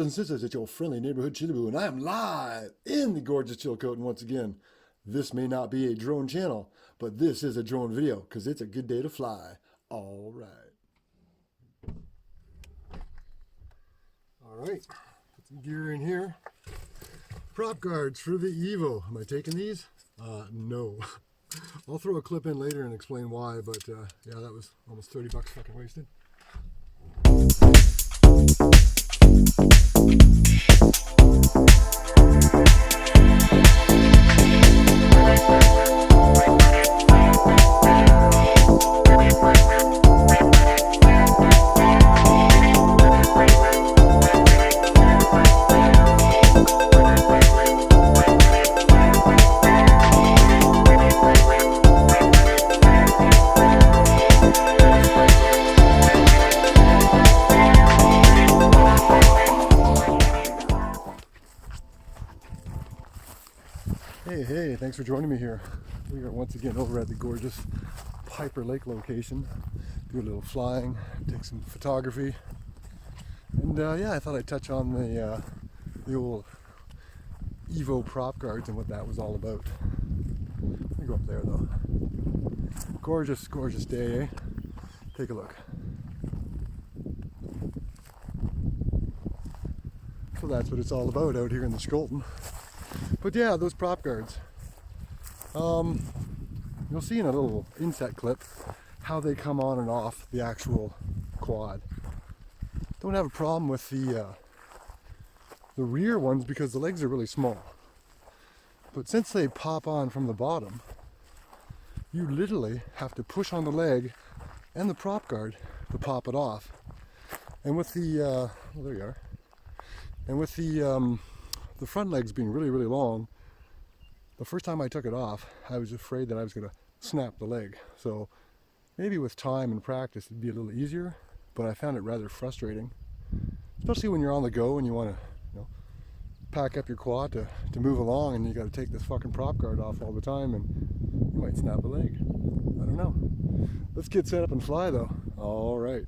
brothers and sisters, it's your friendly neighborhood Chillaboo, and I am live in the gorgeous Chilcote. And once again, this may not be a drone channel, but this is a drone video because it's a good day to fly. All right. All right, put some gear in here. Prop guards for the Evo. Am I taking these? No. I'll throw a clip in later and explain why, but yeah, that was almost 30 bucks fucking wasted. Hey, thanks for joining me here. We are once again over at the gorgeous Piper Lake location. Do a little flying, take some photography. And yeah, I thought I'd touch on the old Evo prop guards and what that was all about. Let me go up there though. Gorgeous, gorgeous day, eh? Take a look. So that's what it's all about out here in the Skolton. But yeah, those prop guards. You'll see in a little inset clip how they come on and off the actual quad. Don't have a problem with the rear ones because the legs are really small. But since they pop on from the bottom, you literally have to push on the leg and the prop guard to pop it off. And with the, well, there you are. And with the front legs being really, really long, the first time I took it off, I was afraid that I was going to snap the leg. So maybe with time and practice it'd be a little easier, but I found it rather frustrating, especially when you're on the go and you want to, you know, pack up your quad to move along, and you got to take this fucking prop guard off all the time, and you might snap a leg. I don't know. Let's get set up and fly though. All right.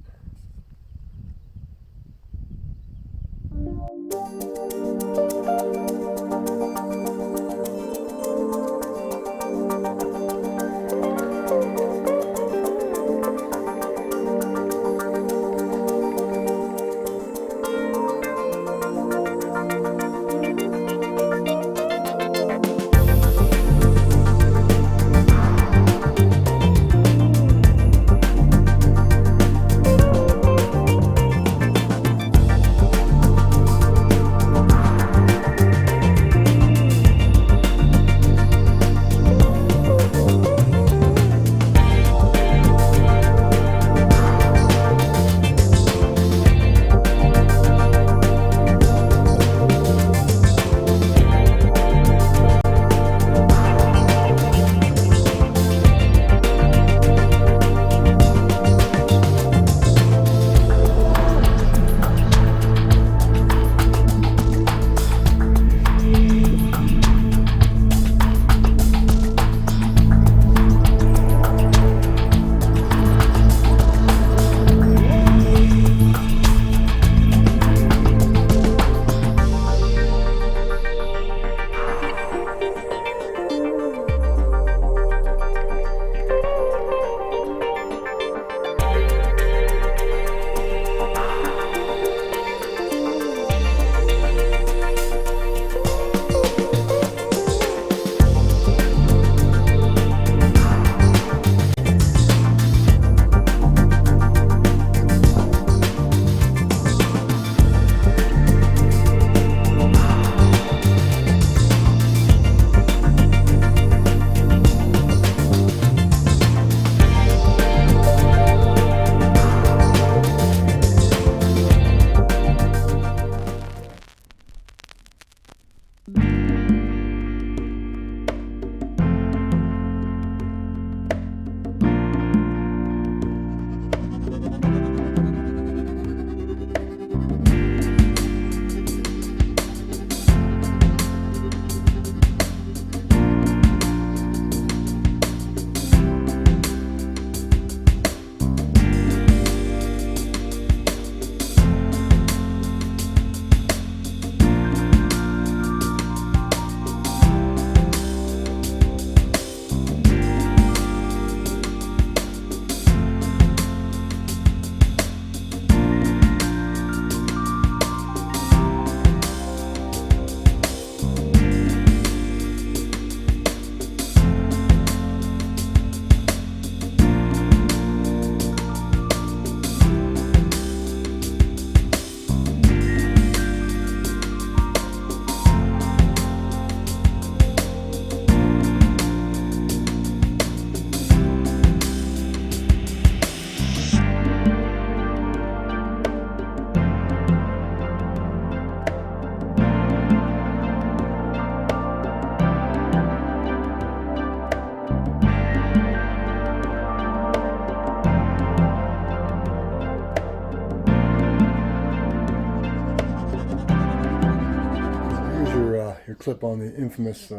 clip on the infamous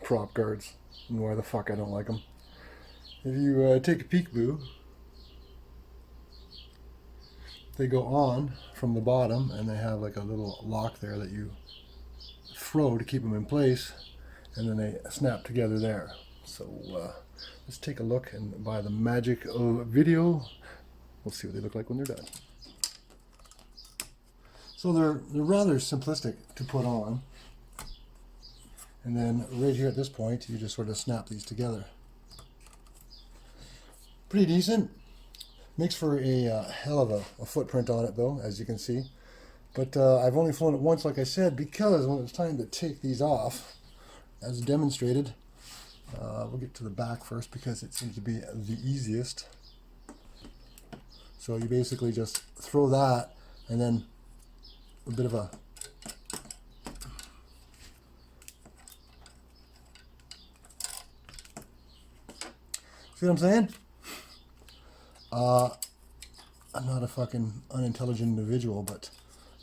prop guards and why the fuck I don't like them. If you take a peekaboo, they go on from the bottom and they have like a little lock there that you throw to keep them in place, and then they snap together there. So let's take a look, and by the magic of video, we'll see what they look like when they're done. So they're rather simplistic to put on, and then right here at this point you just sort of snap these together. Pretty decent. Makes for a hell of a footprint on it though, as you can see. But I've only flown it once, like I said, because when it was time to take these off, as demonstrated, we'll get to the back first because it seems to be the easiest. So you basically just throw that, and then a bit of a see what I'm saying? I'm not a fucking unintelligent individual, but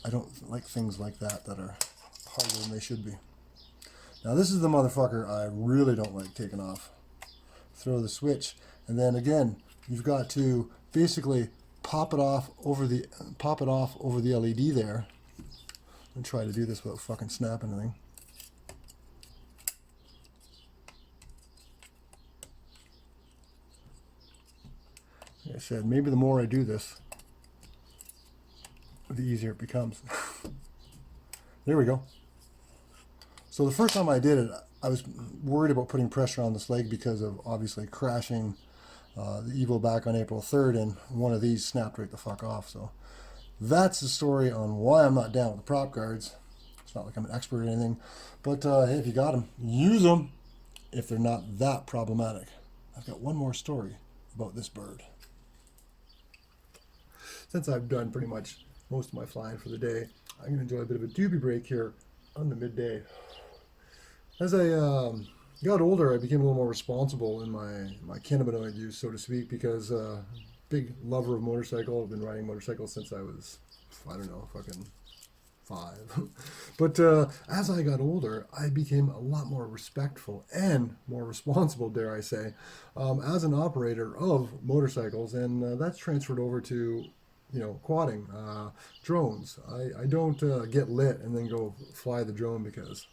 I don't like things like that that are harder than they should be. Now this is the motherfucker I really don't like taking off. Throw the switch, and then again you've got to basically pop it off over the LED there. And try to do this without fucking snapping anything. Like I said, maybe the more I do this, the easier it becomes. There we go. So the first time I did it, I was worried about putting pressure on this leg because of obviously crashing the Evo back on April 3rd, and one of these snapped right the fuck off. So that's the story on why I'm not down with the prop guards. It's not like I'm an expert or anything, but hey, if you got them, use them if they're not that problematic. I've got one more story about this bird. Since I've done pretty much most of my flying for the day, I'm going to enjoy a bit of a doobie break here on the midday. As I got older, I became a little more responsible in my cannabinoid use, so to speak, because big lover of motorcycle. I've been riding motorcycles since I was, I don't know, fucking 5. But as I got older, I became a lot more respectful and more responsible, dare I say, as an operator of motorcycles, and that's transferred over to, you know, quadding, drones. I don't get lit and then go fly the drone, because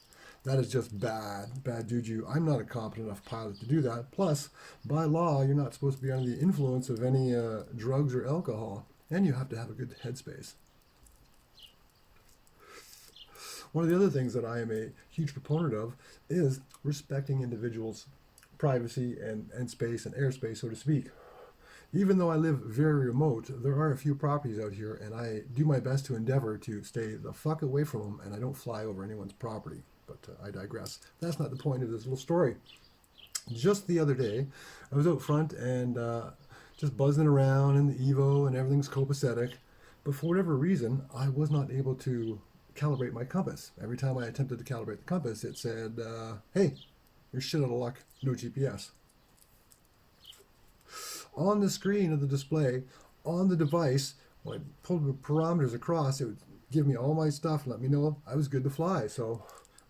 that is just bad juju. I'm not a competent enough pilot to do that. Plus, by law, you're not supposed to be under the influence of any drugs or alcohol, and you have to have a good headspace. One of the other things that I am a huge proponent of is respecting individuals' privacy and space and airspace, so to speak. Even though I live very remote, there are a few properties out here, and I do my best to endeavor to stay the fuck away from them, and I don't fly over anyone's property. But I digress. That's not the point of this little story. Just the other day, I was out front and just buzzing around in the Evo, and everything's copacetic. But for whatever reason, I was not able to calibrate my compass. Every time I attempted to calibrate the compass, it said, hey, you're shit out of luck, no GPS. On the screen of the display, on the device, when I pulled the parameters across, it would give me all my stuff and let me know I was good to fly. So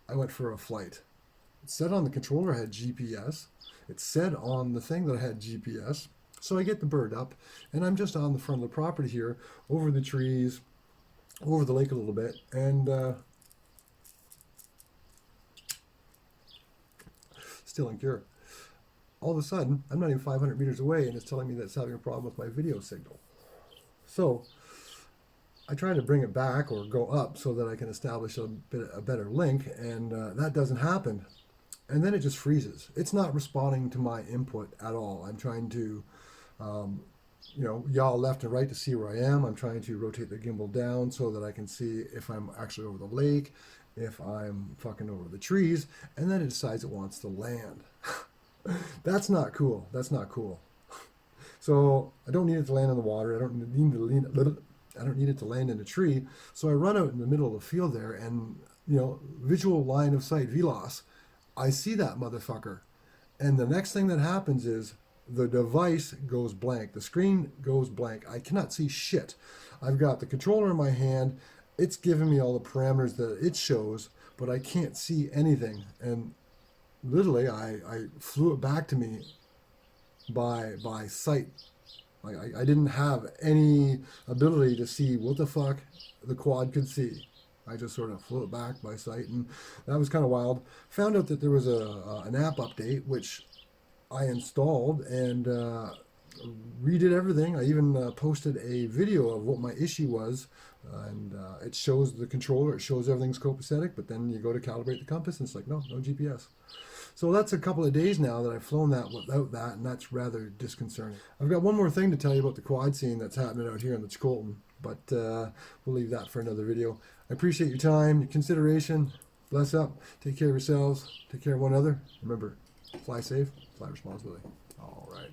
I went for a flight. It said on the controller I had GPS. It said on the thing that I had GPS. So I get the bird up, and I'm just on the front of the property here, over the trees, over the lake a little bit, and still in cure. All of a sudden, I'm not even 500 meters away, and it's telling me that it's having a problem with my video signal. So I try to bring it back or go up so that I can establish a better link, and that doesn't happen. And then it just freezes. It's not responding to my input at all. I'm trying to, yaw left and right to see where I am. I'm trying to rotate the gimbal down so that I can see if I'm actually over the lake, if I'm fucking over the trees, and then it decides it wants to land. That's not cool. That's not cool. So I don't need it to land in the water. I don't need it to land in a tree. So I run out in the middle of the field there, and visual line of sight, VLOS. I see that motherfucker, and the next thing that happens is the device goes blank. The screen goes blank. I cannot see shit. I've got the controller in my hand. It's giving me all the parameters that it shows, but I can't see anything. And literally, I flew it back to me by sight. Like I didn't have any ability to see what the fuck the quad could see. I just sort of flew it back by sight, and that was kind of wild. Found out that there was an app update, which I installed and redid everything. I even posted a video of what my issue was, and it shows the controller, it shows everything's copacetic, but then you go to calibrate the compass and it's like, no GPS. So that's a couple of days now that I've flown that without that, and that's rather disconcerting. I've got one more thing to tell you about the quad scene that's happening out here in the Chicolton, but we'll leave that for another video. I appreciate your time, your consideration. Bless up. Take care of yourselves. Take care of one another. Remember, fly safe, fly responsibly. All right.